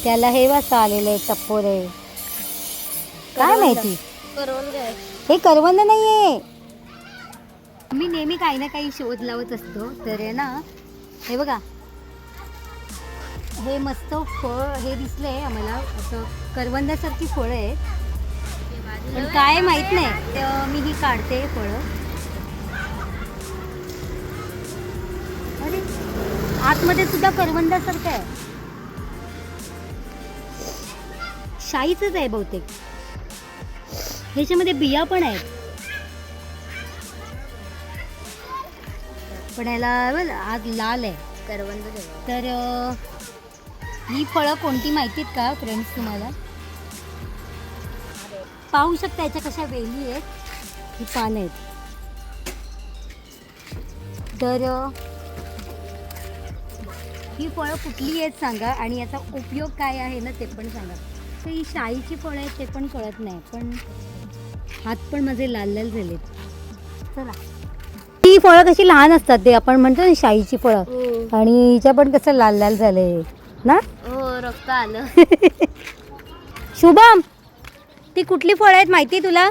त्याला हे वाजता आलेले टप्पोरे, काय माहिती. हे करवंद नाहीये. मी नेहमी काही ना काही शोध लावत असतो. तर आहे ना, हे बघा, हे मस्त फळ हे दिसलंय आम्हाला, असं करवंदासारखी फळं आहेत, पण काय माहित नाही. तर मी ही काढते फळं. अरे आतमध्ये सुद्धा करवंदासारखं आहे. शाईचंच आहे बहुतेक. ह्याच्यामध्ये बिया पण आहेत, पण ह्याला आज लाल आहे करवंद. तर ही फळं कोणती माहितीत का फ्रेंड्स तुम्हाला? पाहू शकता याच्या कशा वेली आहेत, ही पानं आहेत. तर ही फळं कुठली आहेत सांगा, आणि याचा उपयोग काय आहे ना ते पण सांगा. तर ही शाईची फळं आहेत ते पण कळत नाही, पण हात पण माझे लाल लाल झालेत. चला, ही फळं कशी लहान असतात, ते आपण म्हणतो ना शाईची फळं, आणि हिच्या पण कसं लाल लाल झाले ना. हो, रक्त आलं. शुभम, ती कुठली फळं आहेत माहिती तुला?